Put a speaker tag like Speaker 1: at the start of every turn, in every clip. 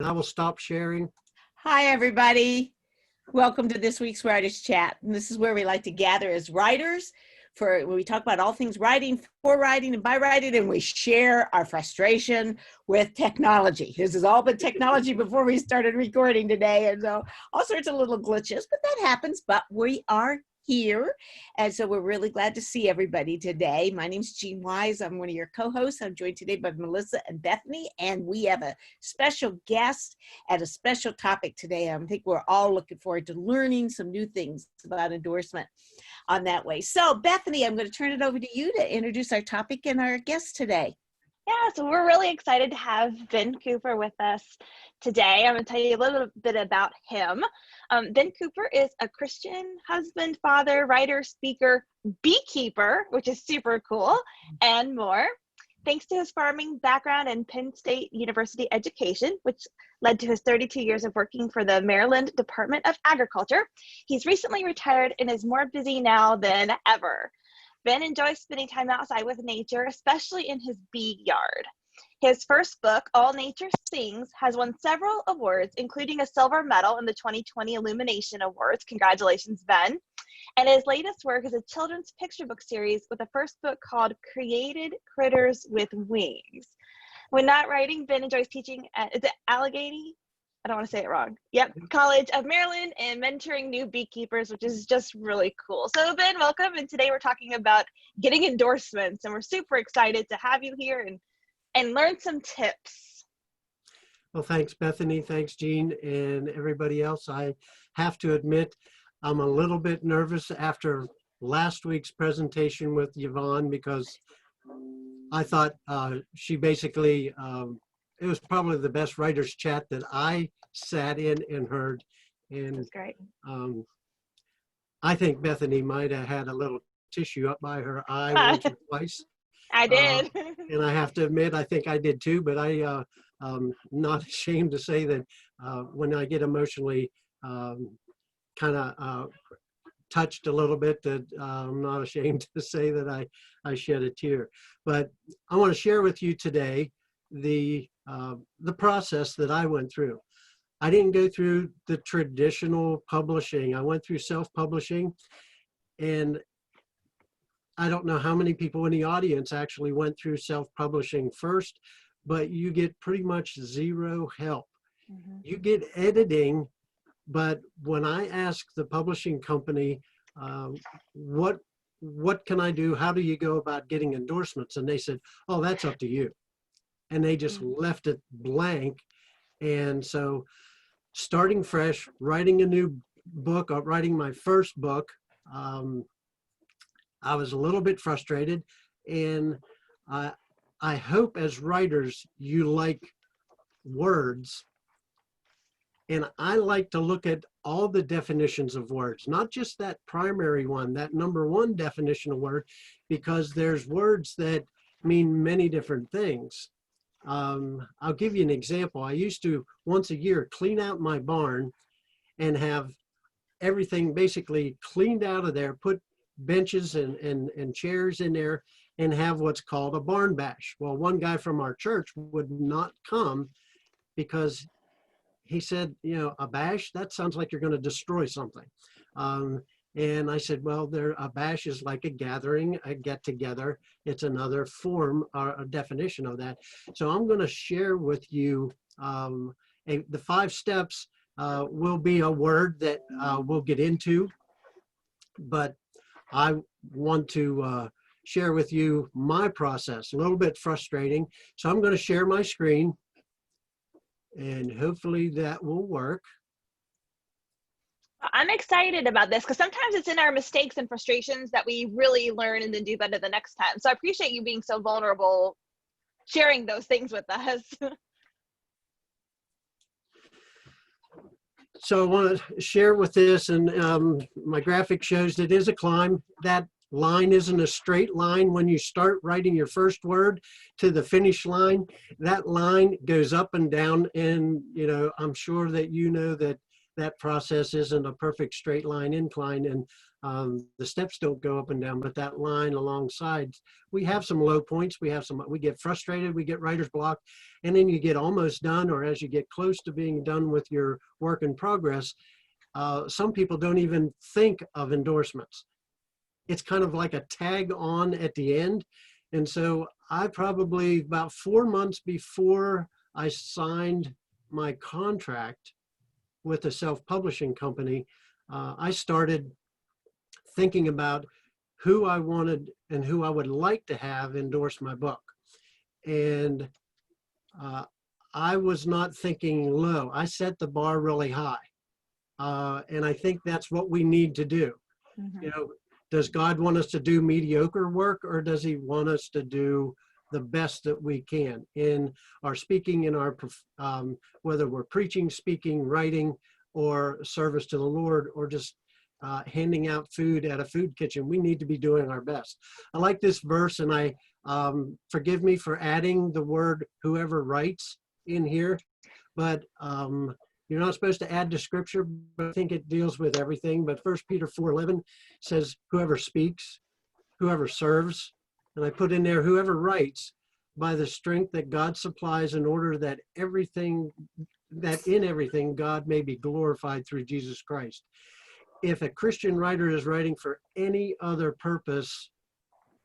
Speaker 1: I will stop sharing.
Speaker 2: Hi, everybody. Welcome to this week's Writers Chat. And this is where we like to gather as writers for when we talk about all things writing, for writing, and by writing, and we share our frustration with technology. This has all been technology before we started recording today, and so all sorts of little glitches, but that happens, but we are here. And so we're really glad to see everybody today. My name's Jean Wise. I'm one of your co-hosts. I'm joined today by Melissa and Bethany, and we have a special guest and a special topic today. I think we're all looking forward to learning some new things about endorsement on that way. So Bethany, I'm going to turn it over to you to introduce our topic and our guest today.
Speaker 3: Yeah, so we're really excited to have Ben Cooper with us today. I'm going to tell you a little bit about him. Ben Cooper is a Christian husband, father, writer, speaker, beekeeper, which is super cool, and more. Thanks to his farming background and Penn State University education, which led to his 32 years of working for the Maryland Department of Agriculture, he's recently retired and is more busy now than ever. Ben enjoys spending time outside with nature, especially in his bee yard. His first book, All Nature Sings, has won several awards, including a silver medal in the 2020 Illumination Awards. Congratulations, Ben. And his latest work is a children's picture book series with a first book called Created Critters with Wings. When not writing, Ben enjoys teaching at, is it Allegany? I don't want to say it wrong. Yep, College of Maryland, and mentoring new beekeepers, which is just really cool. So Ben, welcome. And today we're talking about getting endorsements, and we're super excited to have you here and learn some tips.
Speaker 1: Well, thanks, Bethany. Thanks, Jean, and everybody else. I have to admit, I'm a little bit nervous after last week's presentation with Yvonne because I thought she basically, it was probably the best writer's chat that I sat in and heard. And
Speaker 3: that's great.
Speaker 1: I think Bethany might have had a little tissue up by her eye once or twice.
Speaker 3: I did.
Speaker 1: And I have to admit, I think I did too, but I'm not ashamed to say that when I get emotionally kind of touched a little bit, that I'm not ashamed to say that I shed a tear. But I want to share with you today the process that I went through. I didn't go through the traditional publishing. I went through self-publishing, and I don't know how many people in the audience actually went through self-publishing first, but you get pretty much zero help. Mm-hmm. You get editing, but when I asked the publishing company, what can I do? How do you go about getting endorsements? And they said, oh, that's up to you. And they just left it blank. And so starting fresh, writing a new book, writing my first book, I was a little bit frustrated. And I hope as writers, you like words. And I like to look at all the definitions of words, not just that primary one, that number one definition of word, because there's words that mean many different things. I'll give you an example. I used to once a year clean out my barn and have everything basically cleaned out of there, put benches and chairs in there, and have what's called a barn bash. Well, one guy from our church would not come because he said, you know, a bash, that sounds like you're going to destroy something. And I said, well, a bash is like a gathering, a get together. It's another form or a definition of that. So I'm going to share with you the 5 steps will be a word that we'll get into, but I want to share with you my process, a little bit frustrating. So I'm going to share my screen, and hopefully that will work.
Speaker 3: I'm excited about this because sometimes it's in our mistakes and frustrations that we really learn and then do better the next time. So I appreciate you being so vulnerable, sharing those things with us.
Speaker 1: So I want to share with this, and my graphic shows it is a climb. That line isn't a straight line. When you start writing your first word to the finish line, that line goes up and down. And, you know, I'm sure that you know that that process isn't a perfect straight line incline. And The steps don't go up and down, but that line alongside, we have some low points. We get frustrated, we get writer's block, and then you get almost done, or as you get close to being done with your work in progress, some people don't even think of endorsements. It's kind of like a tag on at the end. And so I probably about 4 months before I signed my contract with a self-publishing company, I started thinking about who I wanted and who I would like to have endorse my book. And I was not thinking low. I set the bar really high. And I think that's what we need to do.
Speaker 3: Mhm.
Speaker 1: You know, does God want us to do mediocre work, or does he want us to do the best that we can in our speaking, in our, whether we're preaching, speaking, writing, or service to the Lord, or just handing out food at a food kitchen? We need to be doing our best. I like this verse, and I forgive me for adding the word whoever writes in here, but you're not supposed to add to scripture, but I think it deals with everything. But 1 Peter 4:11 says, whoever speaks, whoever serves, and I put in there, whoever writes, by the strength that God supplies, in order that in everything God may be glorified through Jesus Christ. If a Christian writer is writing for any other purpose,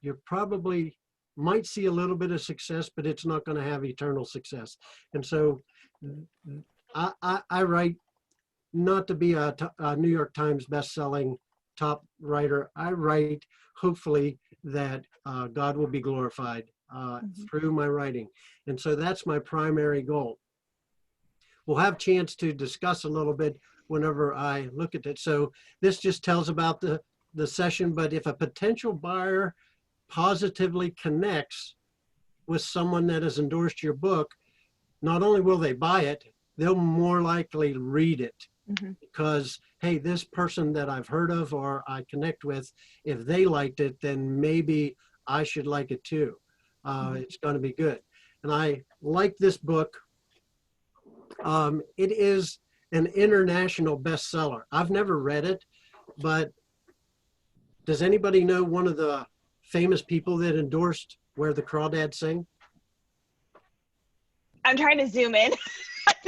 Speaker 1: you probably might see a little bit of success, but it's not going to have eternal success. And so I write not to be a New York Times best-selling top writer. I write, hopefully, that God will be glorified through my writing. And so that's my primary goal. We'll have a chance to discuss a little bit whenever I look at it. So this just tells about the session, but if a potential buyer positively connects with someone that has endorsed your book, not only will they buy it, they'll more likely read it.
Speaker 3: Mm-hmm.
Speaker 1: Because, hey, this person that I've heard of or I connect with, if they liked it, then maybe I should like it too. It's going to be good. And I like this book. It is an international bestseller. I've never read it, but does anybody know one of the famous people that endorsed Where the Crawdads Sing?
Speaker 3: I'm trying to zoom in to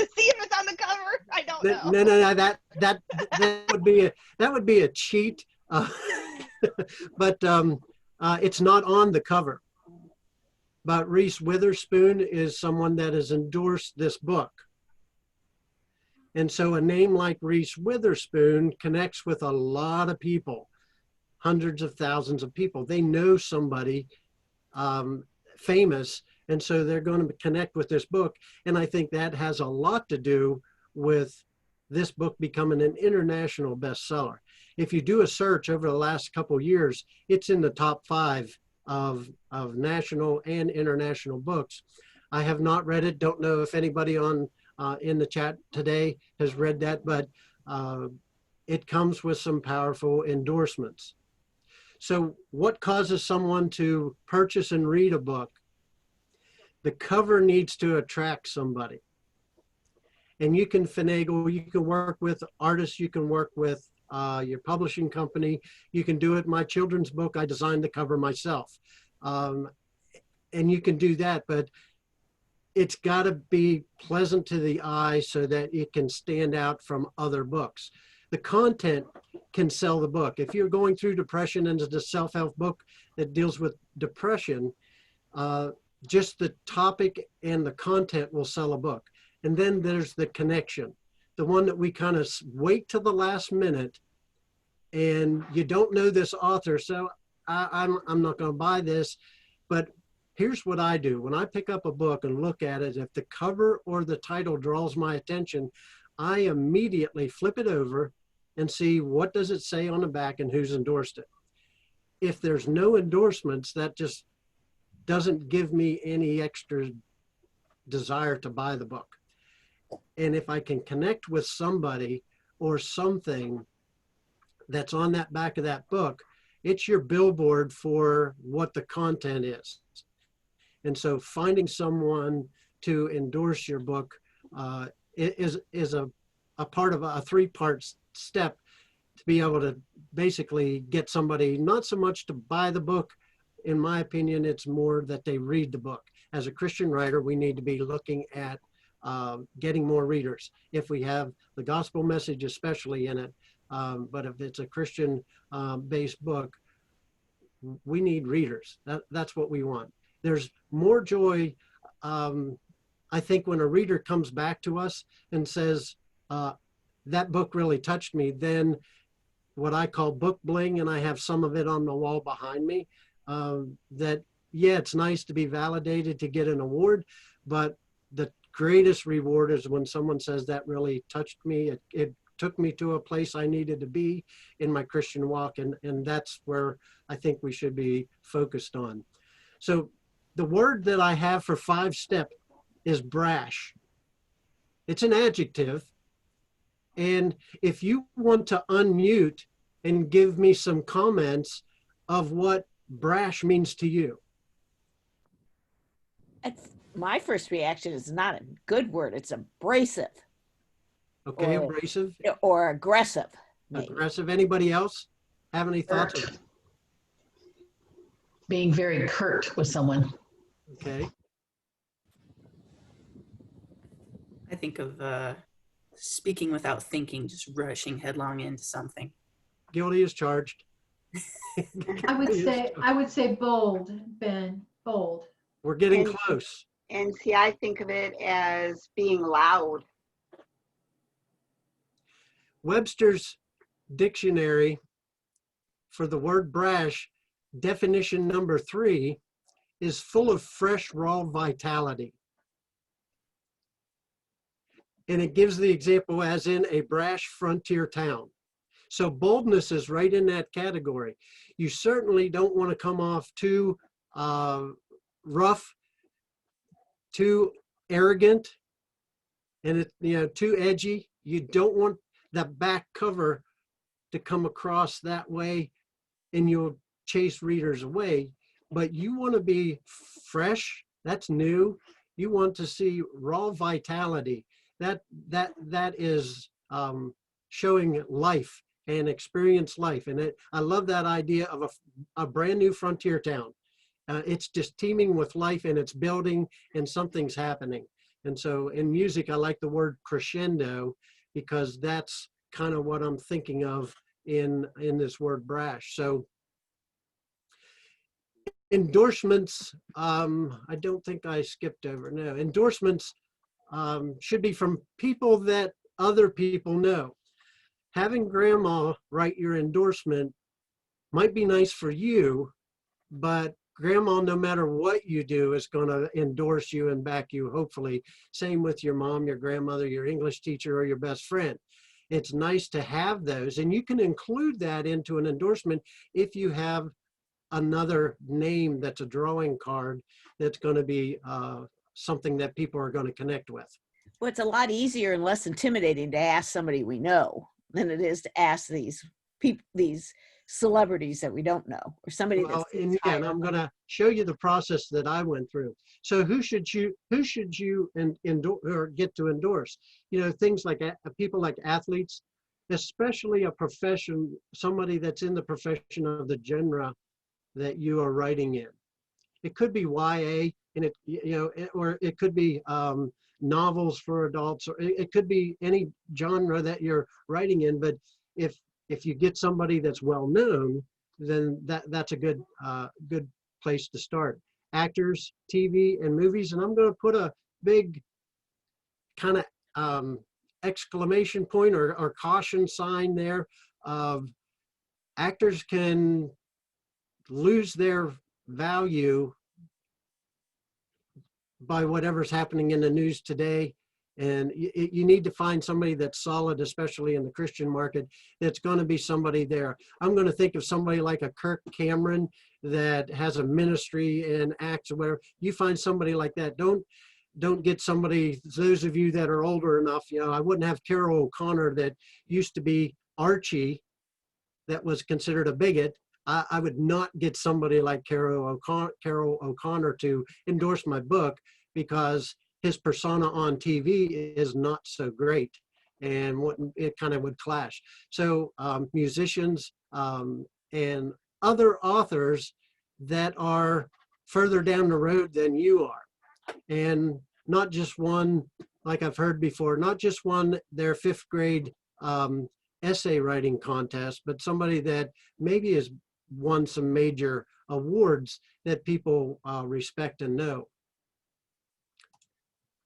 Speaker 3: see if it's on the cover. I don't know.
Speaker 1: No. That would be a cheat. But it's not on the cover. But Reese Witherspoon is someone that has endorsed this book. And so a name like Reese Witherspoon connects with a lot of people, hundreds of thousands of people. They know somebody famous, and so they're going to connect with this book. And I think that has a lot to do with this book becoming an international bestseller. If you do a search over the last couple of years, it's in the top 5 of national and international books. I have not read it. Don't know if anybody on in the chat today has read that, but it comes with some powerful endorsements. So what causes someone to purchase and read a book? The cover needs to attract somebody. And you can finagle, you can work with artists, you can work with your publishing company, you can do it. My children's book, I designed the cover myself. And you can do that, but it's got to be pleasant to the eye so that it can stand out from other books. The content can sell the book. If you're going through depression and it's a self-help book that deals with depression, just the topic and the content will sell a book. And then there's the connection, the one that we kind of wait till the last minute and you don't know this author, so I'm not going to buy this. But here's what I do. When I pick up a book and look at it, if the cover or the title draws my attention, I immediately flip it over and see what does it say on the back and who's endorsed it. If there's no endorsements, that just doesn't give me any extra desire to buy the book. And if I can connect with somebody or something that's on that back of that book, it's your billboard for what the content is. And so finding someone to endorse your book is a part of a 3-part step to be able to basically get somebody not so much to buy the book. In my opinion, it's more that they read the book. As a Christian writer, we need to be looking at getting more readers. If we have the gospel message especially in it, but if it's a Christian based book, we need readers. That's what we want. There's more joy, I think, when a reader comes back to us and says, that book really touched me, then what I call book bling, and I have some of it on the wall behind me, that, yeah, it's nice to be validated to get an award, but the greatest reward is when someone says that really touched me. It took me to a place I needed to be in my Christian walk, and that's where I think we should be focused on. So the word that I have for 5-step is brash. It's an adjective. And if you want to unmute and give me some comments of what brash means to you.
Speaker 2: My first reaction is not a good word. It's abrasive.
Speaker 1: Okay,
Speaker 2: Or-
Speaker 1: abrasive,
Speaker 2: Or aggressive. Maybe.
Speaker 1: aggressive. Anybody else have any thoughts?
Speaker 4: Curt. Being very curt with someone.
Speaker 1: Okay,
Speaker 5: I think of speaking without thinking, just rushing headlong into something.
Speaker 1: guilty as charged.
Speaker 6: I would say bold, Ben, bold.
Speaker 1: We're getting
Speaker 7: And-
Speaker 1: close.
Speaker 7: And see, I think of it as being loud.
Speaker 1: Webster's dictionary for the word brash, definition number 3, is full of fresh, raw vitality. And it gives the example as in a brash frontier town. So boldness is right in that category. You certainly don't want to come off too rough, too arrogant, and too edgy. You don't want the back cover to come across that way, and you'll chase readers away. But you want to be fresh. That's new. You want to see raw vitality. That is showing life and experience life. And I love that idea of a brand new frontier town. It's just teeming with life, and it's building, and something's happening. And so in music, I like the word crescendo, because that's kind of what I'm thinking of in this word brash. So endorsements, I don't think I skipped over. No, endorsements should be from people that other people know. Having grandma write your endorsement might be nice for you, but grandma, no matter what you do, is going to endorse you and back you, hopefully. Same with your mom, your grandmother, your English teacher, or your best friend. It's nice to have those, and you can include that into an endorsement if you have another name that's a drawing card that's going to be something that people are going to connect with.
Speaker 2: Well, it's a lot easier and less intimidating to ask somebody we know than it is to ask these people, these celebrities that we don't know, or somebody
Speaker 1: Well,
Speaker 2: that's
Speaker 1: and I'm going to show you the process that I went through. So who should you endorse or get to endorse? Things like people like athletes, especially a profession, somebody that's in the profession of the genre that you are writing in. It could be YA, and or it could be novels for adults, or it could be any genre that you're writing in. But if you get somebody that's well known, then that's a good place to start. Actors, TV, and movies, and I'm going to put a big kind of exclamation point or caution sign there. Actors can lose their value by whatever's happening in the news today. And you need to find somebody that's solid, especially in the Christian market, that's going to be somebody there. I'm going to think of somebody like a Kirk Cameron that has a ministry and acts or whatever. You find somebody like that. Don't get somebody, those of you that are older enough, I wouldn't have Carol O'Connor that used to be Archie, that was considered a bigot. I would not get somebody like Carol O'Connor to endorse my book, because his persona on TV is not so great. and what it kind of would clash. So musicians and other authors that are further down the road than you are, and not just one, like I've heard before, not just one their 5th grade essay writing contest, but somebody that maybe has won some major awards that people respect and know.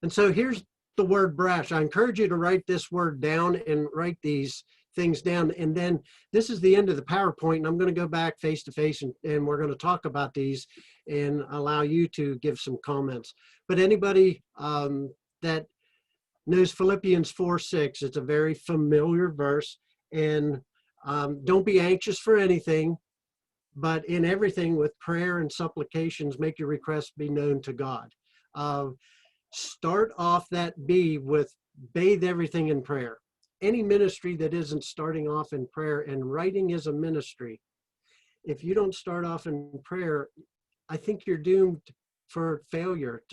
Speaker 1: And so here's the word brash. I encourage you to write this word down and write these things down. And then this is the end of the PowerPoint, and I'm going to go back face to face and we're going to talk about these and allow you to give some comments. But anybody that knows Philippians 4:6, it's a very familiar verse. And don't be anxious for anything, but in everything with prayer and supplications, make your requests be known to God. Start off that B with bathe everything in prayer. Any ministry that isn't starting off in prayer, and writing is a ministry, if you don't start off in prayer, I think you're doomed for failure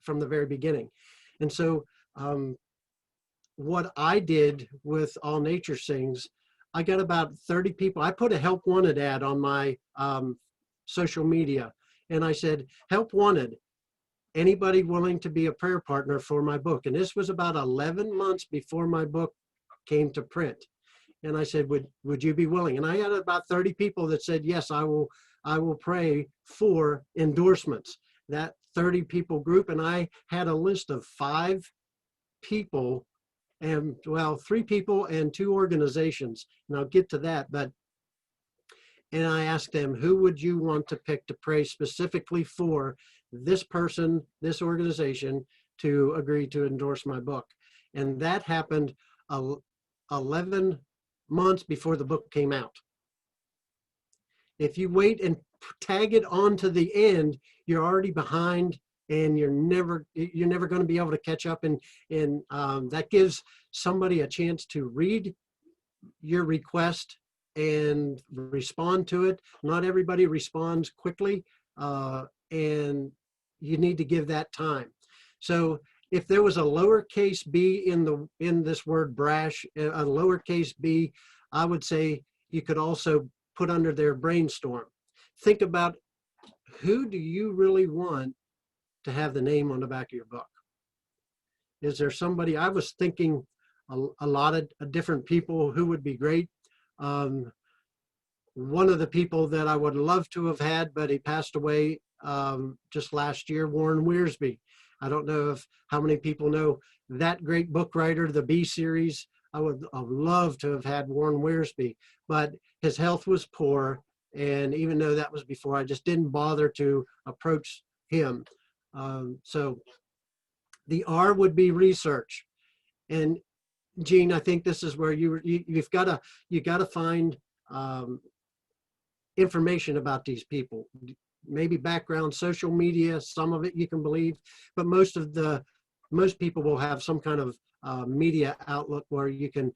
Speaker 1: from the very beginning. And so what I did with All Nature Sings, I got about 30 people. I put a help wanted ad on my social media, and I said, help wanted, anybody willing to be a prayer partner for my book? And this was about 11 months before my book came to print. And I said, would you be willing? And I had about 30 people that said, yes, I will pray for Endorsements, that 30 people group. And I had a list of 5 people, and well, 3 people and 2 organizations. And I'll get to that, and I asked them, who would you want to pick to pray specifically for this person, this organization, to agree to endorse my book? And that happened 11 months before the book came out. If you wait and tag it on to the end, you're already behind, and you're never going to be able to catch up. And that gives somebody a chance to read your request and respond to it. Not everybody responds quickly, and you need to give that time. So if there was a lowercase b in this word brash, a lowercase b, I would say you could also put under there brainstorm. Think about, who do you really want to have the name on the back of your book? Is there somebody? I was thinking a lot of different people who would be great. One of the people that I would love to have had, but he passed away just last year, Warren Wiersbe. I don't know how many people know that great book writer, the B series. I would have loved to have had Warren Wiersbe, but his health was poor. And even though that was before, I just didn't bother to approach him. So the R would be research. And Gene, I think this is where you've got to find information about these people. Maybe background, social media, some of it you can believe, but most people will have some kind of media outlet where you can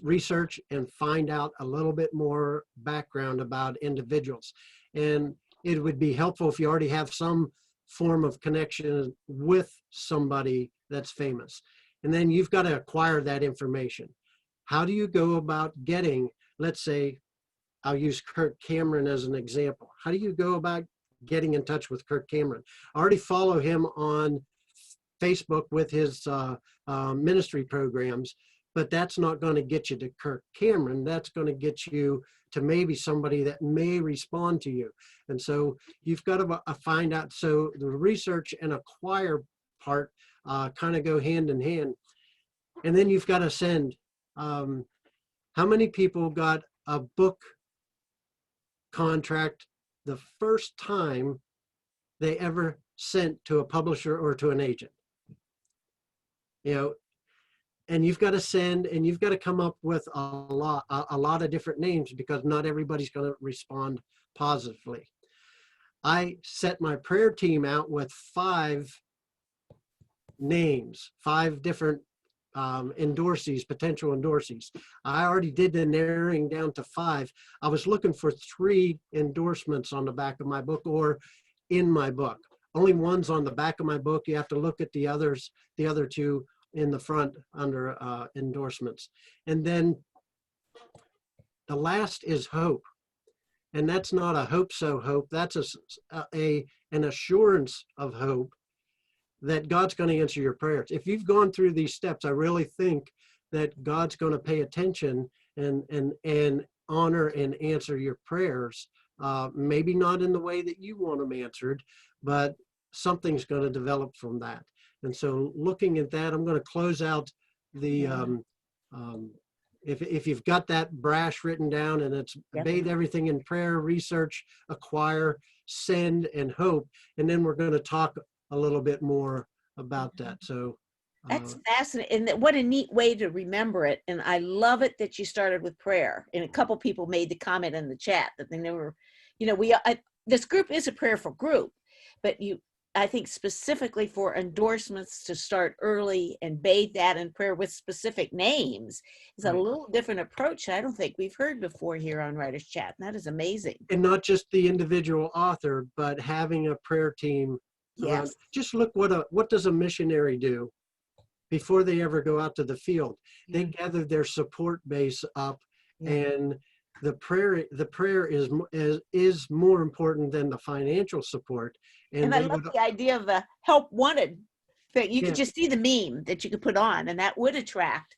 Speaker 1: research and find out a little bit more background about individuals. And it would be helpful if you already have some form of connection with somebody that's famous. And then you've got to acquire that information. How do you go about getting, let's say, I'll use Kirk Cameron as an example. How do you go about getting in touch with Kirk Cameron? I already follow him on Facebook with his ministry programs, but that's not going to get you to Kirk Cameron. That's going to get you to maybe somebody that may respond to you. And so you've got to find out. So the research and acquire part kind of go hand in hand. And then you've got to send. How many people got a book contract the first time they ever sent to a publisher or to an agent? And you've got to send, and you've got to come up with a lot of different names, because not everybody's going to respond positively. I set my prayer team out with 5 names, 5 different endorsees, potential endorsees. I already did the narrowing down to 5. I was looking for 3 endorsements on the back of my book or in my book. Only one's on the back of my book. You have to look at the other 2 in the front under endorsements. And then the last is hope. And that's not a hope so hope. That's an assurance of hope that God's going to answer your prayers. If you've gone through these steps, I really think that God's going to pay attention and honor and answer your prayers. Maybe not in the way that you want them answered, but something's going to develop from that. And so looking at that, I'm going to close out the, if you've got that BRASH written down, and it's bathe everything in prayer, research, acquire, send, and hope. And then we're going to talk a little bit more about that. So
Speaker 2: that's fascinating. And what a neat way to remember it. And I love it that you started with prayer. And a couple people made the comment in the chat that they never, you know, this group is a prayerful group, but I think specifically for endorsements to start early and bathe that in prayer with specific names is a little different approach I don't think we've heard before here on Writers Chat. And that is amazing.
Speaker 1: And not just the individual author, but having a prayer team.
Speaker 2: Yes.
Speaker 1: Just look what does a missionary do before they ever go out to the field? They gather their support base up, and the prayer is more important than the financial support.
Speaker 2: And I love the idea of the help wanted that you could just see the meme that you could put on, and that would attract.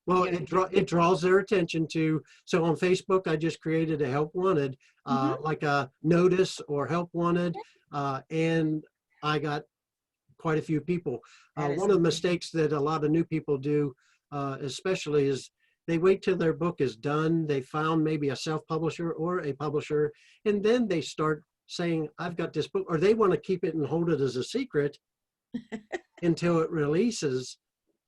Speaker 1: Well, it draws their attention to. So on Facebook, I just created a help wanted, like a notice or help wanted, and I got quite a few people. One of the mistakes that a lot of new people do, especially, is they wait till their book is done. They found maybe a self-publisher or a publisher, and then they start saying, I've got this book, or they want to keep it and hold it as a secret until it releases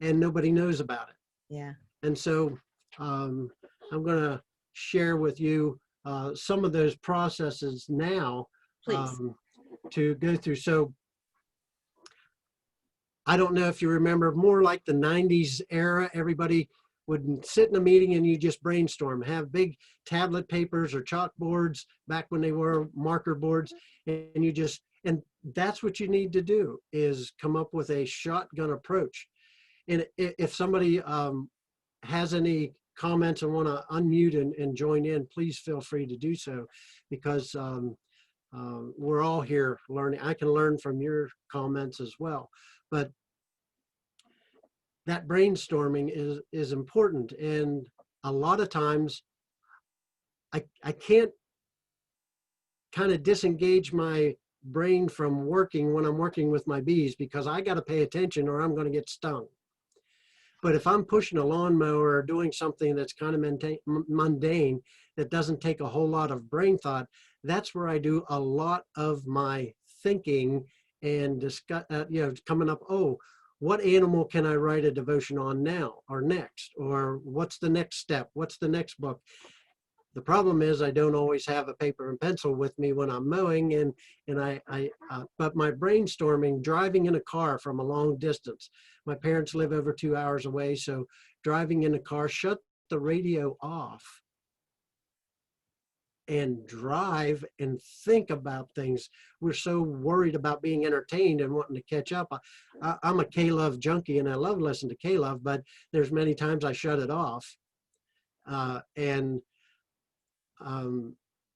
Speaker 1: and nobody knows about it.
Speaker 2: Yeah.
Speaker 1: And so I'm going to share with you some of those processes now to go through. So I don't know if you remember, more like the 90s era, everybody would sit in a meeting and you just brainstorm, have big tablet papers or chalkboards back when they were marker boards, and that's what you need to do, is come up with a shotgun approach. And if somebody has any comments and want to unmute and join in, please feel free to do so, because we're all here learning. I can learn from your comments as well. But that brainstorming is important. And a lot of times I can't kind of disengage my brain from working when I'm working with my bees, because I got to pay attention or I'm going to get stung. But if I'm pushing a lawnmower or doing something that's kind of mundane, that doesn't take a whole lot of brain thought, that's where I do a lot of my thinking and discuss, coming up, what animal can I write a devotion on now or next? Or what's the next step? What's the next book? The problem is I don't always have a paper and pencil with me when I'm mowing, but my brainstorming, driving in a car from a long distance. My parents live over 2 hours away, so driving in a car, shut the radio off and drive and think about things. We're so worried about being entertained and wanting to catch up. I'm a K-Love junkie and I love listening to K-Love, but there's many times I shut it off.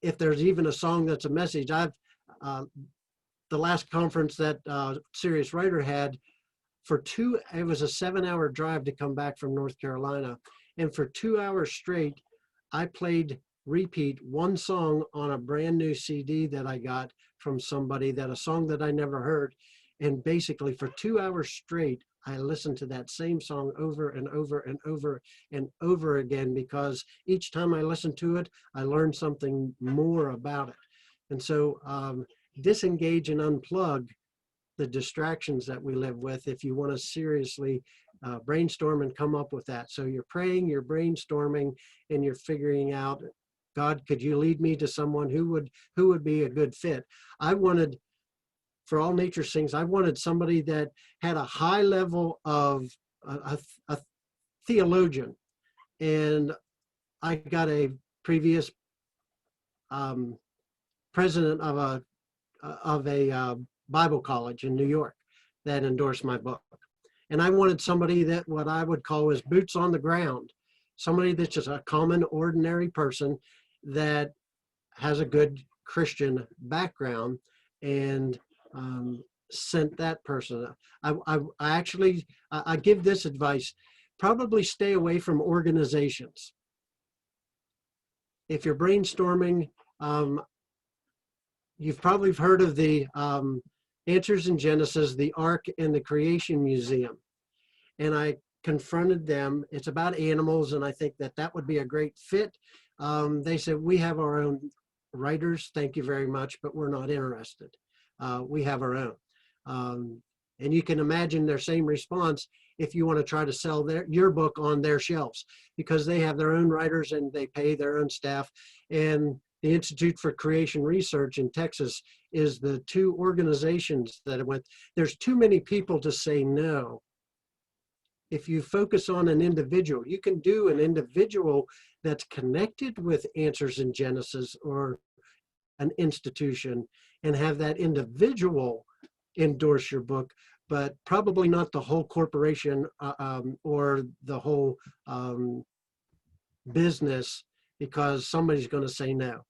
Speaker 1: If there's even a song that's a message, the last conference that Serious Writer had, it was a 7-hour drive to come back from North Carolina. And for 2 hours straight, I played repeat one song on a brand new CD that I got from somebody, a song that I never heard. And basically for 2 hours straight, I listened to that same song over and over and over and over again, because each time I listened to it, I learned something more about it. And so disengage and unplug the distractions that we live with if you want to seriously brainstorm and come up with that. So you're praying, you're brainstorming, and you're figuring out, God, could you lead me to someone who would be a good fit? For All Nature Sings, I wanted somebody that had a high level of a theologian. And I got a previous president of a Bible college in New York that endorsed my book. And I wanted somebody that what I would call is boots on the ground, somebody that's just a common, ordinary person that has a good Christian background, and sent that person. I actually give this advice: probably stay away from organizations. If you're brainstorming, you've probably heard of the Answers in Genesis, the Ark, and the Creation Museum. And I confronted them. It's about animals, and I think that that would be a great fit. They said, we have our own writers, thank you very much, but we're not interested. We have our own. And you can imagine their same response if you want to try to sell your book on their shelves, because they have their own writers and they pay their own staff. And the Institute for Creation Research in Texas is the two organizations that went. There's too many people to say no. If you focus on an individual, you can do an individual that's connected with Answers in Genesis or an institution and have that individual endorse your book, but probably not the whole corporation or the whole business, because somebody's going to say no.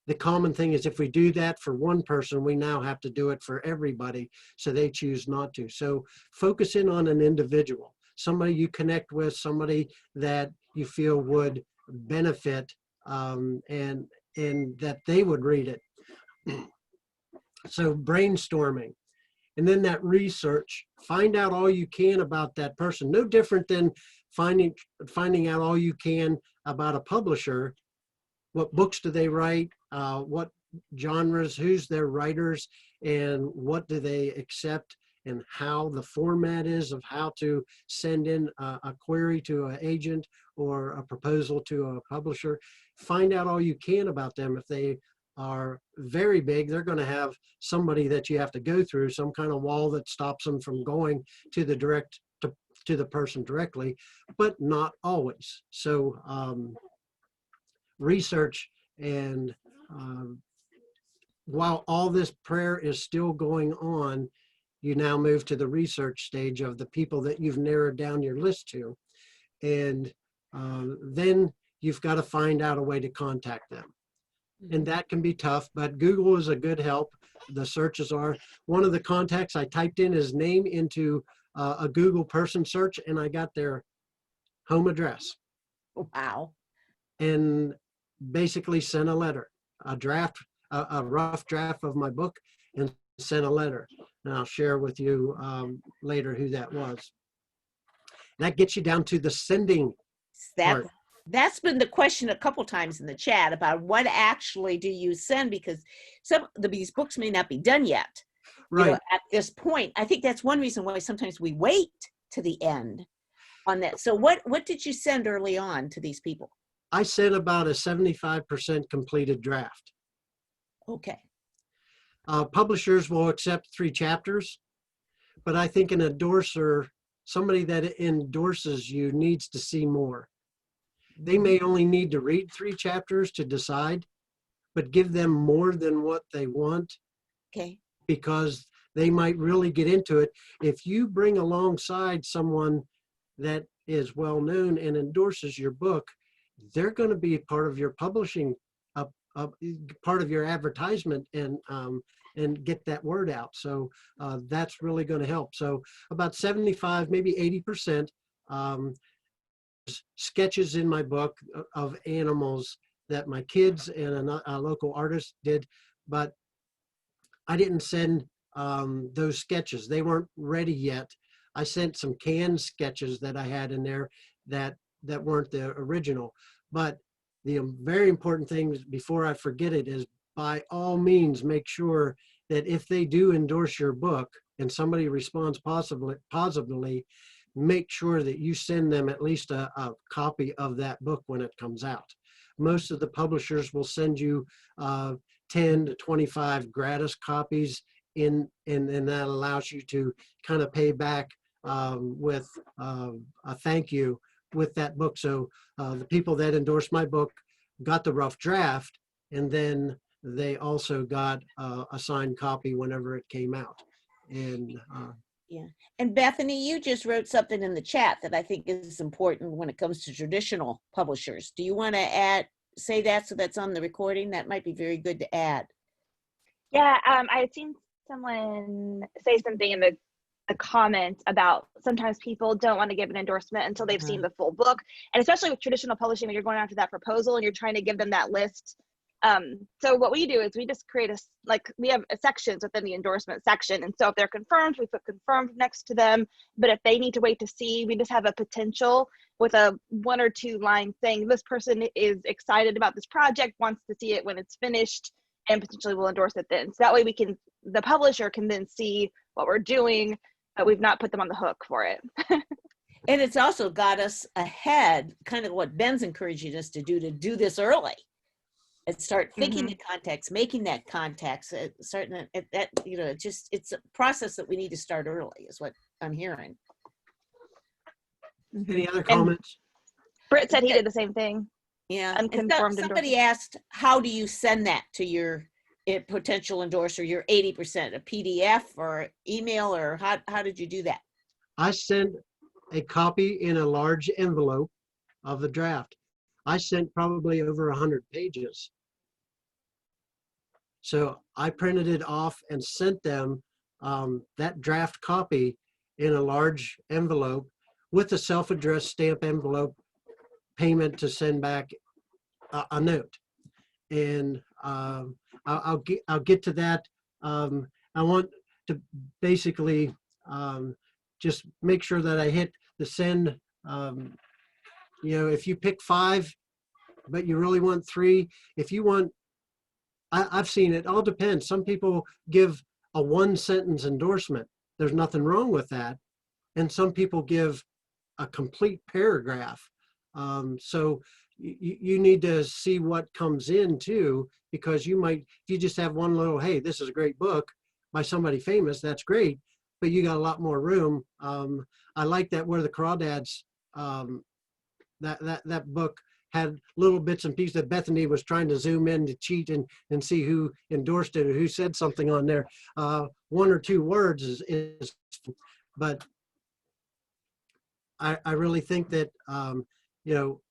Speaker 1: The common thing is if we do that for one person, we now have to do it for everybody, so they choose not to. So focus in on an individual, somebody you connect with, somebody that you feel would benefit and that they would read it. So brainstorming. And then that research, find out all you can about that person. No different than finding out all you can about a publisher. What books do they write? What genres? Who's their writers? And what do they accept? And how the format is of how to send in a query to an agent or a proposal to a publisher. Find out all you can about them. If they are very big, they're going to have somebody that you have to go through, some kind of wall that stops them from going to the to the person directly, but not always. So research, and while all this prayer is still going on, you now move to the research stage of the people that you've narrowed down your list to. And then you've got to find out a way to contact them. And that can be tough, but Google is a good help. The searches are. One of the contacts, I typed in his name into a Google person search, and I got their home address.
Speaker 2: Wow.
Speaker 1: And basically sent a letter, a rough draft of my book, and sent a letter. And I'll share with you later who that was. That gets you down to the sending part.
Speaker 2: That's been the question a couple times in the chat about what actually do you send, because some of these books may not be done yet.
Speaker 1: Right.
Speaker 2: You know, at this point, I think that's one reason why sometimes we wait to the end on that. So what did you send early on to these people?
Speaker 1: I sent about a 75% completed draft.
Speaker 2: Okay.
Speaker 1: Publishers will accept 3 chapters, but I think an endorser, somebody that endorses you, needs to see more. They may only need to read 3 chapters to decide, but give them more than what they want.
Speaker 2: Okay.
Speaker 1: Because they might really get into it. If you bring alongside someone that is well known and endorses your book, they're going to be part of your publishing, part of your advertisement, and get that word out. So that's really going to help. So about 75, maybe 80%. Sketches in my book of animals that my kids and a local artist did, but I didn't send those sketches. They weren't ready yet. I sent some canned sketches that I had in there that weren't the original. But the very important thing, before I forget it, is by all means make sure that if they do endorse your book and somebody responds positively, make sure that you send them at least a copy of that book when it comes out. Most of the publishers will send you 10 to 25 gratis copies and that allows you to kind of pay back with a thank you with that book. So the people that endorsed my book got the rough draft, and then they also got a signed copy whenever it came out. And
Speaker 2: Yeah. And Bethany, you just wrote something in the chat that I think is important when it comes to traditional publishers. Do you want to say that so that's on the recording? That might be very good to add.
Speaker 3: Yeah, I had seen someone say something in the comments about sometimes people don't want to give an endorsement until they've seen the full book. And especially with traditional publishing, when you're going after that proposal and you're trying to give them that list. So what we do is we just create we have sections within the endorsement section. And so if they're confirmed, we put confirmed next to them. But if they need to wait to see, we just have a potential with a 1 or 2 line saying this person is excited about this project, wants to see it when it's finished, and potentially will endorse it then. So that way the publisher can then see what we're doing, but we've not put them on the hook for it.
Speaker 2: And it's also got us ahead, kind of what Ben's encouraging us to do this early. And start thinking the context, making that context, it's a process that we need to start early is what I'm hearing.
Speaker 1: Any other comments?
Speaker 3: Britt said he did the same thing.
Speaker 2: Yeah.
Speaker 3: Unconfirmed
Speaker 2: Somebody asked, how do you send that to your potential endorser, your 80%, a PDF or email, or how did you do that?
Speaker 1: I sent a copy in a large envelope of the draft. I sent probably over 100 pages. So I printed it off and sent them that draft copy in a large envelope with a self-addressed stamp envelope payment to send back a note. And I'll get to that. I want to basically just make sure that I hit the send. If you pick 5, but you really want 3, if you want, I've seen it all depends. Some people give a 1-sentence endorsement. There's nothing wrong with that. And some people give a complete paragraph. So you need to see what comes in too, because if you just have one little, hey, this is a great book by somebody famous, that's great, but you got a lot more room. I like that where the Crawdads, that book had little bits and pieces that Bethany was trying to zoom in to cheat and see who endorsed it or who said something on there. 1 or 2 words is but I really think that,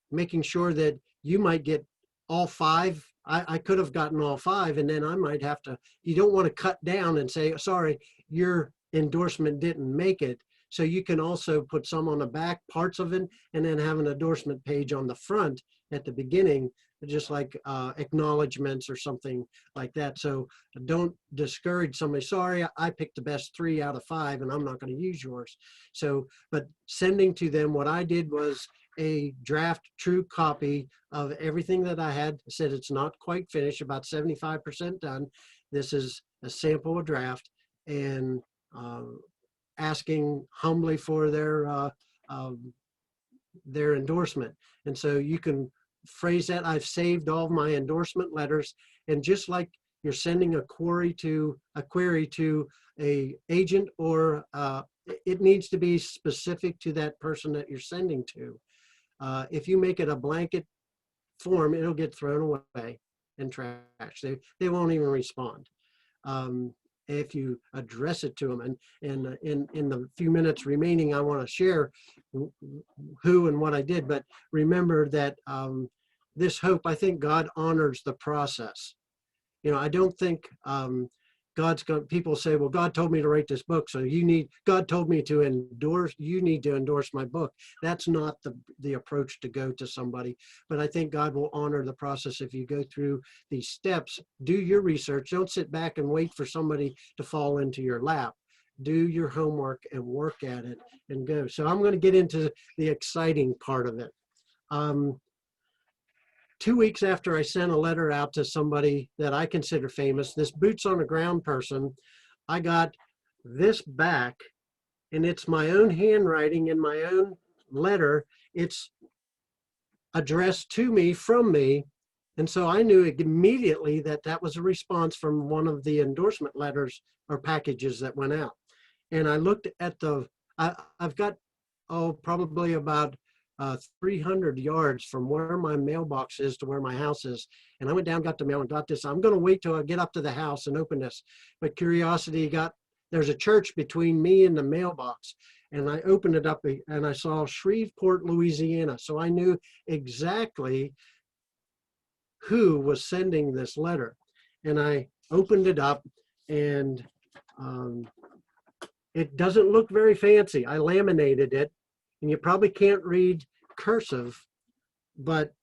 Speaker 1: making sure that you might get all 5. I could have gotten all 5, and then I might have to, you don't want to cut down and say, sorry, your endorsement didn't make it. So you can also put some on the back parts of it and then have an endorsement page on the front at the beginning, just like acknowledgements or something like that. So don't discourage somebody. Sorry, I picked the best 3 out of 5 and I'm not going to use yours. So, but sending to them, what I did was a draft true copy of everything that I had. I said it's not quite finished, about 75% done. This is a sample of draft, and asking humbly for their endorsement. And so you can phrase that. I've saved all of my endorsement letters, and just like you're sending a query to a agent, or it needs to be specific to that person that you're sending to. If you make it a blanket form, it'll get thrown away and trash. They won't even respond. If you address it to them, and in the few minutes remaining, I want to share who and what I did. But remember that this hope, I think God honors the process. I don't think people say, well, God told me to write this book, so God told me to endorse, you need to endorse my book. That's not the approach to go to somebody. But I think God will honor the process if you go through these steps. Do your research. Don't sit back and wait for somebody to fall into your lap. Do your homework and work at it and go. So I'm going to get into the exciting part of it. 2 weeks after I sent a letter out to somebody that I consider famous, this boots on the ground person, I got this back, and it's my own handwriting in my own letter. It's addressed to me from me. And so I knew immediately that that was a response from one of the endorsement letters or packages that went out. And I looked at I've got, probably about 300 yards from where my mailbox is to where my house is. And I went down, got the mail and got this. I'm going to wait till I get up to the house and open this. But curiosity got there's a church between me and the mailbox. And I opened it up and I saw Shreveport, Louisiana. So I knew exactly who was sending this letter. And I opened it up, and it doesn't look very fancy. I laminated it, and you probably can't read cursive, but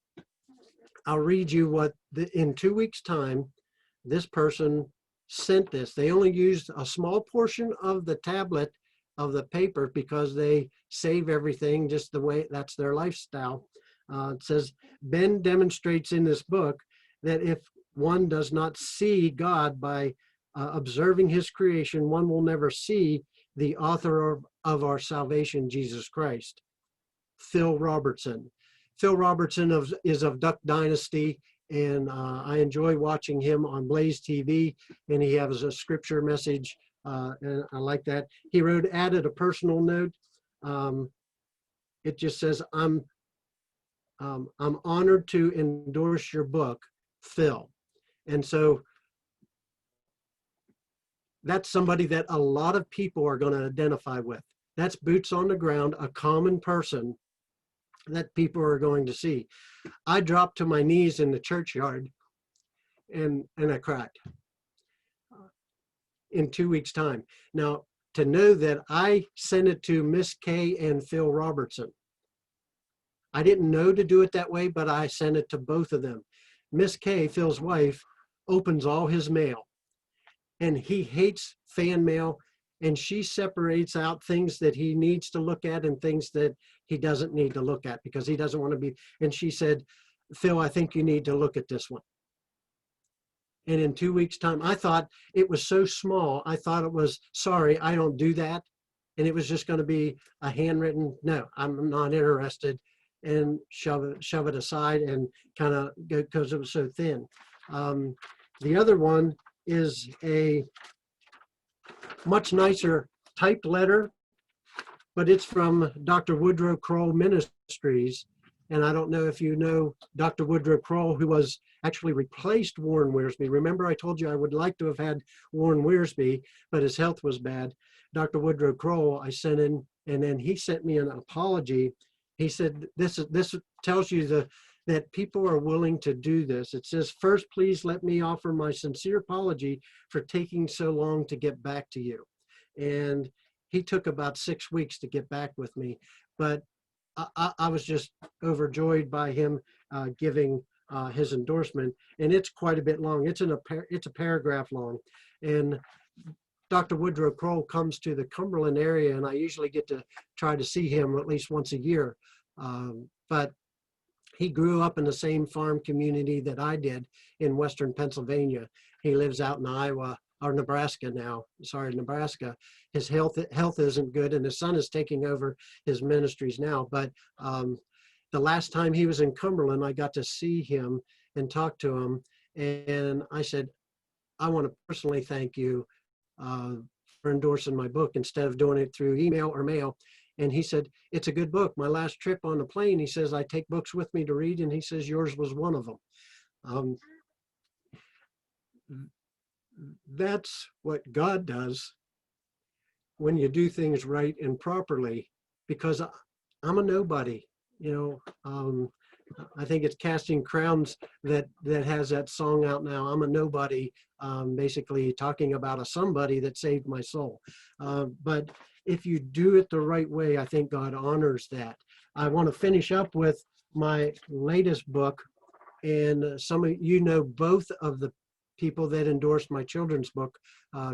Speaker 1: I'll read you what in 2 weeks' time, this person sent this. They only used a small portion of the tablet of the paper because they save everything just the way that's their lifestyle. It says, Ben demonstrates in this book that if one does not see God by observing his creation, one will never see the author of our salvation, Jesus Christ. Phil Robertson. Phil Robertson is of Duck Dynasty, and I enjoy watching him on Blaze TV, and he has a scripture message, and I like that. He added a personal note. It just says, I'm honored to endorse your book, Phil. And so that's somebody that a lot of people are going to identify with. That's boots on the ground, a common person that people are going to see. I dropped to my knees in the churchyard and I cried in 2 weeks' time. Now, to know that I sent it to Miss Kay and Phil Robertson. I didn't know to do it that way, but I sent it to both of them. Miss Kay, Phil's wife, opens all his mail, and he hates fan mail, and she separates out things that he needs to look at and things that he doesn't need to look at because he doesn't want to be. And she said, Phil, I think you need to look at this one. And in 2 weeks' time, I thought it was so small. I thought it was, sorry, I don't do that. And it was just going to be a handwritten, no, I'm not interested, and shove it aside and kind of go because it was so thin. The other one is a much nicer typed letter, but it's from Dr. Woodrow Kroll Ministries. And I don't know if you know Dr. Woodrow Kroll, who was actually replaced Warren Wiersbe. Remember, I told you I would like to have had Warren Wiersbe, but his health was bad. Dr. Woodrow Kroll, I sent in, and then he sent me an apology. He said, this tells you that people are willing to do this. It says, first, please let me offer my sincere apology for taking so long to get back to you. And he took about 6 weeks to get back with me, but I was just overjoyed by him giving his endorsement, and it's quite a bit long. It's a paragraph long, and Dr. Woodrow Kroll comes to the Cumberland area, and I usually get to try to see him at least once a year. But he grew up in the same farm community that I did in Western Pennsylvania. He lives out in Iowa, or Nebraska now, sorry, Nebraska. His health isn't good, and his son is taking over his ministries now. But the last time he was in Cumberland, I got to see him and talk to him. And I said, I want to personally thank you for endorsing my book instead of doing it through email or mail. And he said, it's a good book. My last trip on the plane, he says, I take books with me to read. And he says, yours was one of them. That's what God does when you do things right and properly, because I'm a nobody, you know. I think it's Casting Crowns that has that song out now. I'm a nobody, basically talking about a somebody that saved my soul. But if you do it the right way, I think God honors that. I want to finish up with my latest book, and some of you know both of the people that endorsed my children's book,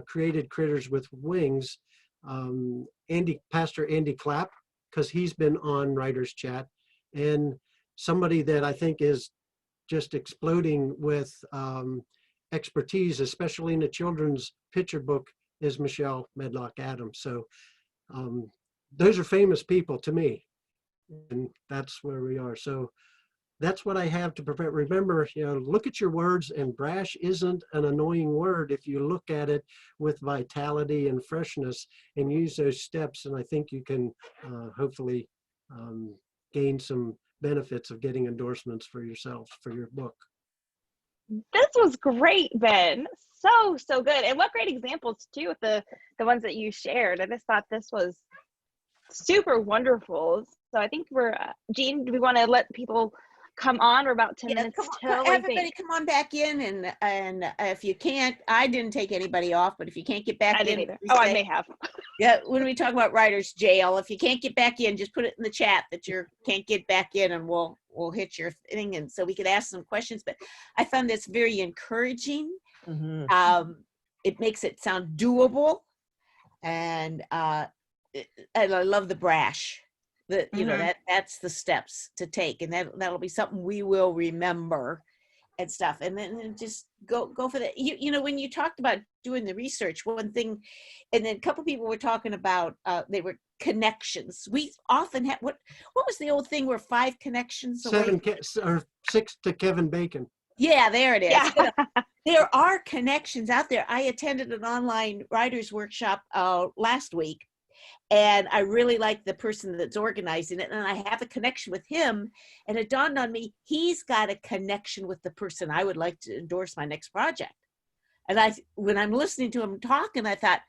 Speaker 1: Created Critters with Wings, Pastor Andy Clapp, because he's been on Writer's Chat, and somebody that I think is just exploding with expertise, especially in the children's picture book, is Michelle Medlock Adams. So those are famous people to me, and that's where we are. So that's what I have to prepare. Remember, you know, look at your words, and brash isn't an annoying word if you look at it with vitality and freshness and use those steps. And I think you can hopefully gain some benefits of getting endorsements for yourself, for your book.
Speaker 3: This was great, Ben. So good. And what great examples too with the ones that you shared. I just thought this was super wonderful. So I think we're, Jean, do we want to let people come on? We're about 10 minutes till, I
Speaker 2: everybody
Speaker 3: think.
Speaker 2: come on back in, and if you can't, I didn't take anybody off, but if you can't get back
Speaker 3: I
Speaker 2: in,
Speaker 3: didn't either. Oh, I may have.
Speaker 2: yeah, when we talk about writer's jail, if you can't get back in, just put it in the chat that you can't get back in, and we'll hit your thing, and so we could ask some questions. But I found this very encouraging. It makes it sound doable, and I love the BRASH. You know, that's the steps to take, and that'll be something we will remember and stuff. And then just go for that. You know, when you talked about doing the research, one thing, and then a couple people were talking about they were connections. We often have what was the old thing where 5 connections away?
Speaker 1: 6 to Kevin Bacon.
Speaker 2: Yeah, there it is.
Speaker 3: Yeah.
Speaker 2: You know, there are connections out there. I attended an online writers workshop last week, and I really like the person that's organizing it, and I have a connection with him, and it dawned on me, he's got a connection with the person I would like to endorse my next project. And when I'm listening to him talk, and I thought,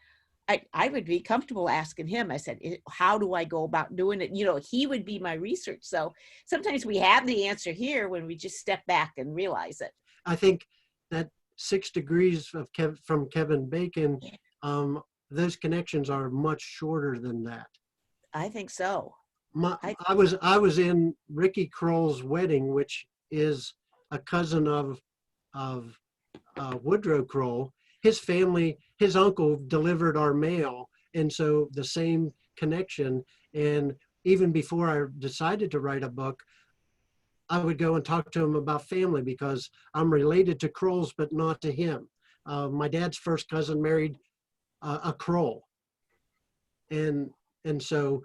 Speaker 2: I would be comfortable asking him. I said, how do I go about doing it? You know, he would be my research. So sometimes we have the answer here when we just step back and realize it.
Speaker 1: I think that 6 degrees of from Kevin Bacon, those connections are much shorter than that.
Speaker 2: I think so.
Speaker 1: I was in Ricky Kroll's wedding, which is a cousin of Woodrow Kroll. His family, his uncle delivered our mail, and so the same connection. And even before I decided to write a book, I would go and talk to him about family because I'm related to Krolls, but not to him. My dad's first cousin married a Kroll, and so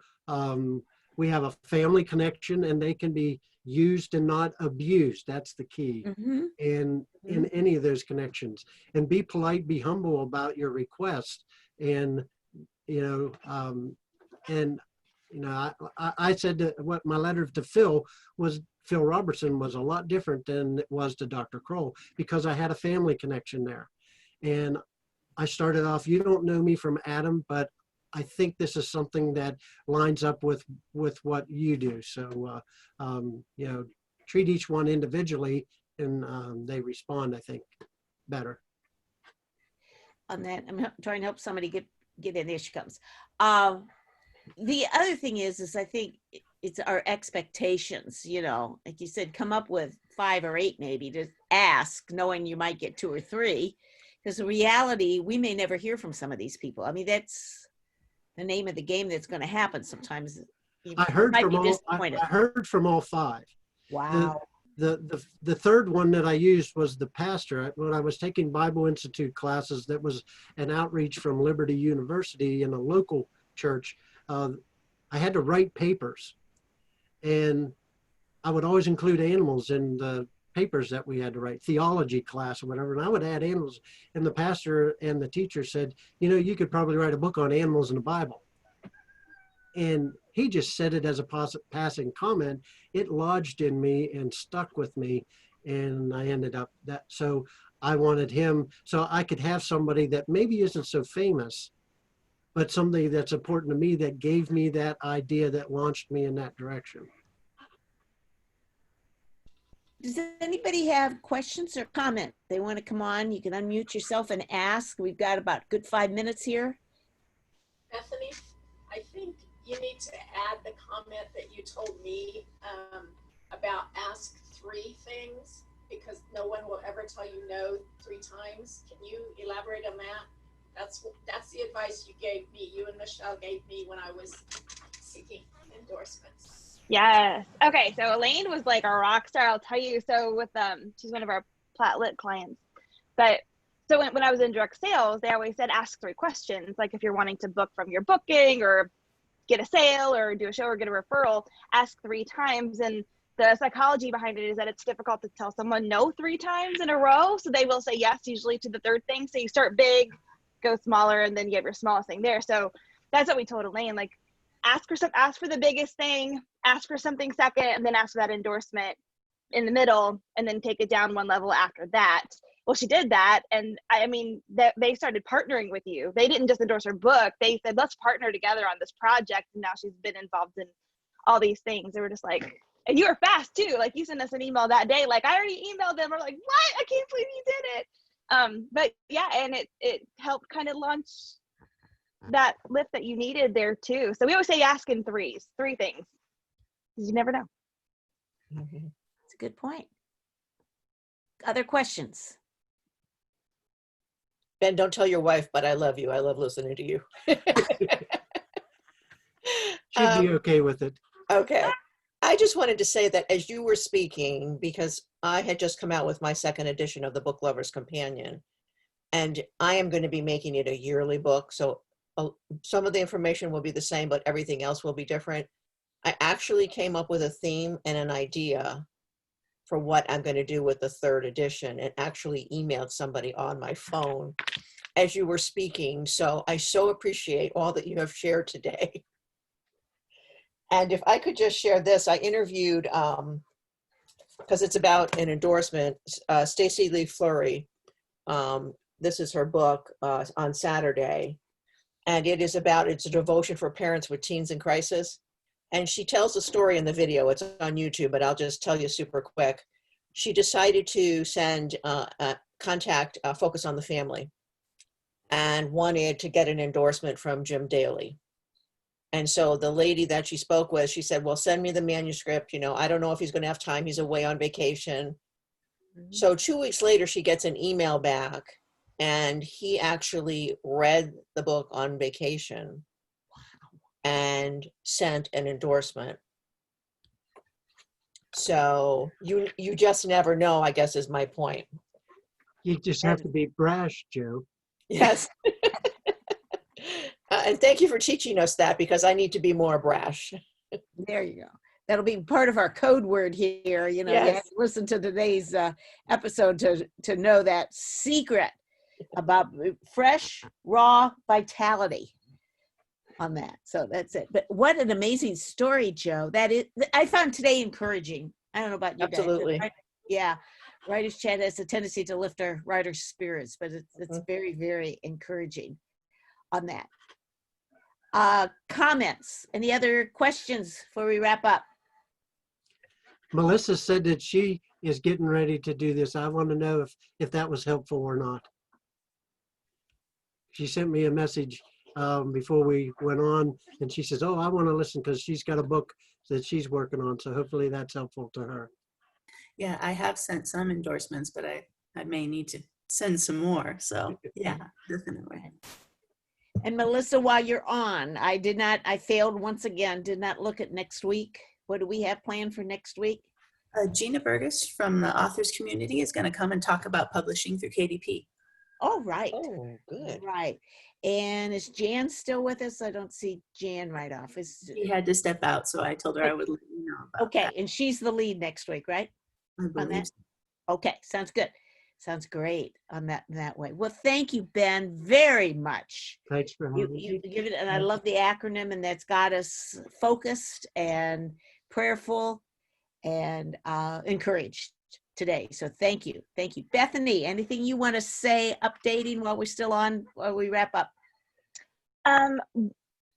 Speaker 1: we have a family connection, and they can be used and not abused. That's the key. In any of those connections, and be polite, be humble about your request. And I said that what my letter to Phil Robertson was a lot different than it was to Dr. Kroll, because I had a family connection there. And I started off, you don't know me from Adam, but I think this is something that lines up with what you do. So, treat each one individually, and they respond, I think, better.
Speaker 2: On that, I'm trying to help somebody get in. There she comes. The other thing is I think it's our expectations, you know, like you said, come up with 5 or 8 maybe to ask, knowing you might get 2 or 3, because in reality, we may never hear from some of these people. I mean, that's the name of the game that's going to happen sometimes.
Speaker 1: I heard from all 5.
Speaker 2: Wow.
Speaker 1: The third one that I used was the pastor. When I was taking Bible Institute classes, that was an outreach from Liberty University in a local church. I had to write papers, and I would always include animals in the papers that we had to write, theology class or whatever, and I would add animals. And the pastor and the teacher said, you know, you could probably write a book on animals in the Bible. And he just said it as a passing comment. It lodged in me and stuck with me, and I ended up that. So I wanted him, so I could have somebody that maybe isn't so famous, but somebody that's important to me, that gave me that idea, that launched me in that direction.
Speaker 2: Does anybody have questions or comment? They want to come on, you can unmute yourself and ask. We've got about a good 5 minutes here.
Speaker 8: Bethany, I think you need to add the comment that you told me about ask 3 things, because no one will ever tell you no 3 times. Can you elaborate on that? That's the advice you gave me, you and Michelle gave me when I was seeking endorsements.
Speaker 3: Yes. Okay. So Elaine was like a rock star, I'll tell you. So with she's one of our Platlit clients. But so when I was in direct sales, they always said ask 3 questions. Like if you're wanting to book from your booking or get a sale or do a show or get a referral, ask 3 times. And the psychology behind it is that it's difficult to tell someone no 3 times in a row. So they will say yes usually to the 3rd thing. So you start big, go smaller, and then you have your smallest thing there. So that's what we told Elaine, like ask for the biggest thing, ask for something second, and then ask for that endorsement in the middle and then take it down one level after that. Well, she did that. And I mean, they started partnering with you. They didn't just endorse her book. They said, let's partner together on this project. And now she's been involved in all these things. They were just like, and you were fast too. Like you sent us an email that day. Like I already emailed them. We're like, what? I can't believe you did it. But yeah, and it helped kind of launch that lift that you needed there too. So we always say ask in three things. You never know.
Speaker 2: That's a good point. Other questions?
Speaker 9: Ben, don't tell your wife, but I love you. I love listening to you.
Speaker 1: She'd be okay with it.
Speaker 9: Okay. I just wanted to say that as you were speaking, because I had just come out with my second edition of the Book Lover's Companion, and I am going to be making it a yearly book. So some of the information will be the same, but everything else will be different. I actually came up with a theme and an idea for what I'm going to do with the third edition, and actually emailed somebody on my phone as you were speaking. So I so appreciate all that you have shared today. And if I could just share this, I interviewed, because it's about an endorsement, Stacey Lee Fleury. This is her book on Saturday. And it's a devotion for parents with teens in crisis. And she tells the story in the video. It's on YouTube, but I'll just tell you super quick. She decided to send contact Focus on the Family and wanted to get an endorsement from Jim Daly. And so the lady that she spoke with, she said, well, send me the manuscript. You know, I don't know if he's going to have time. He's away on vacation. Mm-hmm. So 2 weeks later, she gets an email back, and he actually read the book on vacation and sent an endorsement. So you just never know, I guess, is my point.
Speaker 1: You just have to be brash, Joe.
Speaker 9: Yes. And thank you for teaching us that, because I need to be more brash.
Speaker 2: There you go. That'll be part of our code word here. You know,
Speaker 9: Yes.
Speaker 2: You have to listen to today's episode to know that secret about fresh, raw vitality on that. So that's it. But what an amazing story, Joe. That is, I found today encouraging. I don't know about you guys.
Speaker 9: Absolutely.
Speaker 2: Yeah. Writers Chat has a tendency to lift our writers' spirits, but it's very, very encouraging on that. Comments? Any other questions before we wrap up?
Speaker 1: Melissa said that she is getting ready to do this. I want to know if that was helpful or not. She sent me a message before we went on, and she says, oh, I want to listen because she's got a book that she's working on. So hopefully that's helpful to her.
Speaker 5: Yeah, I have sent some endorsements, but I may need to send some more. So yeah, definitely.
Speaker 2: And Melissa, while you're on, I failed once again, did not look at next week. What do we have planned for next week?
Speaker 5: Gina Burgess from the authors community is going to come and talk about publishing through KDP.
Speaker 2: Oh, right.
Speaker 9: Oh, good.
Speaker 2: Right. And is Jan still with us? I don't see Jan right off.
Speaker 5: She had to step out, so I told her I would let you know about
Speaker 2: okay,
Speaker 5: that.
Speaker 2: and she's the lead next week, right?
Speaker 5: I
Speaker 2: On
Speaker 5: believe
Speaker 2: that?
Speaker 5: so.
Speaker 2: Okay, sounds good. Sounds great on that way. Well, thank you, Ben, very much.
Speaker 1: Thanks for having me.
Speaker 2: You give it, and I love the acronym, and that's got us focused and prayerful and encouraged today. So thank you. Thank you. Bethany, anything you want to say, updating while we're still on, while we wrap up?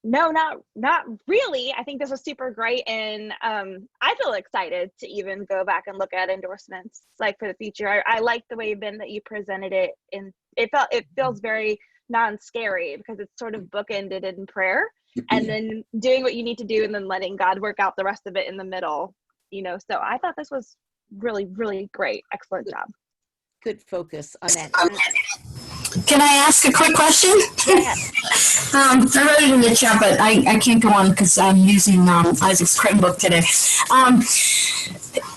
Speaker 3: No, not really. I think this was super great, and I feel excited to even go back and look at endorsements like for the future. I like the way, Ben, that you presented it, and it feels very non-scary because it's sort of bookended in prayer, and then doing what you need to do, and then letting God work out the rest of it in the middle. You know, so I thought this was really, really great. Excellent job.
Speaker 2: Good focus on that.
Speaker 10: Can I ask a quick question?
Speaker 2: Yes.
Speaker 10: I wrote it in the chat, but I can't go on because I'm using Isaac's Crim book today.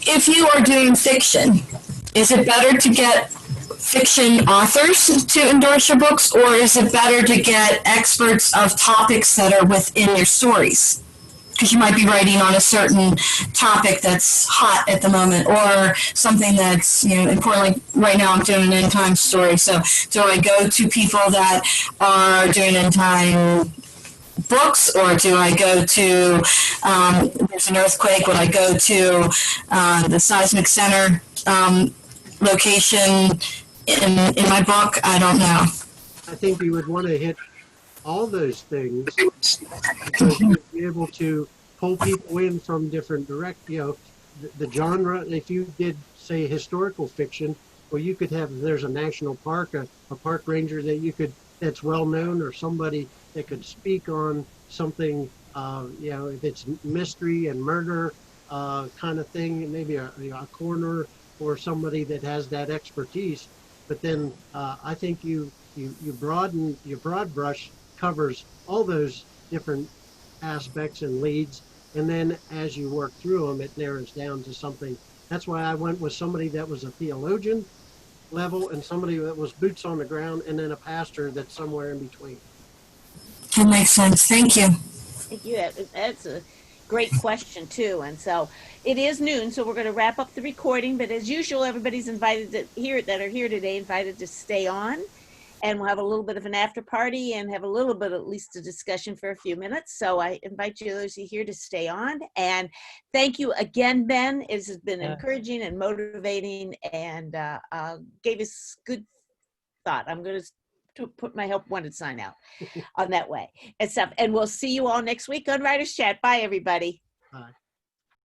Speaker 10: If you are doing fiction, is it better to get fiction authors to endorse your books, or is it better to get experts of topics that are within your stories? Because you might be writing on a certain topic that's hot at the moment, or something that's, important. Like right now I'm doing an end time story. So do I go to people that are doing end time books, or do I go to, there's an earthquake, would I go to the seismic center location in my book? I don't know.
Speaker 1: I think you would want to hit all those things because you'd be able to pull people in from different the genre. If you did, say, historical fiction, well, you could have, there's a national park, a park ranger that's well known, or somebody that could speak on something, if it's mystery and murder kind of thing, maybe a coroner or somebody that has that expertise. But then I think you broaden, your broad brush covers all those different aspects and leads. And then as you work through them, it narrows down to something. That's why I went with somebody that was a theologian level and somebody that was boots on the ground, and then a pastor that's somewhere in between.
Speaker 10: That makes sense. Thank you.
Speaker 2: Thank you. That's a great question too. And so it is noon, so we're going to wrap up the recording. But as usual, everybody's invited that are here today, invited to stay on, and we'll have a little bit of an after party and have a little bit, at least, a discussion for a few minutes. So I invite you, those who are here, to stay on. And thank you again, Ben. It has been encouraging and motivating, and gave us good thought. I'm going to put my help wanted sign out on that way and stuff. And we'll see you all next week on Writers Chat. Bye, everybody.
Speaker 1: Bye.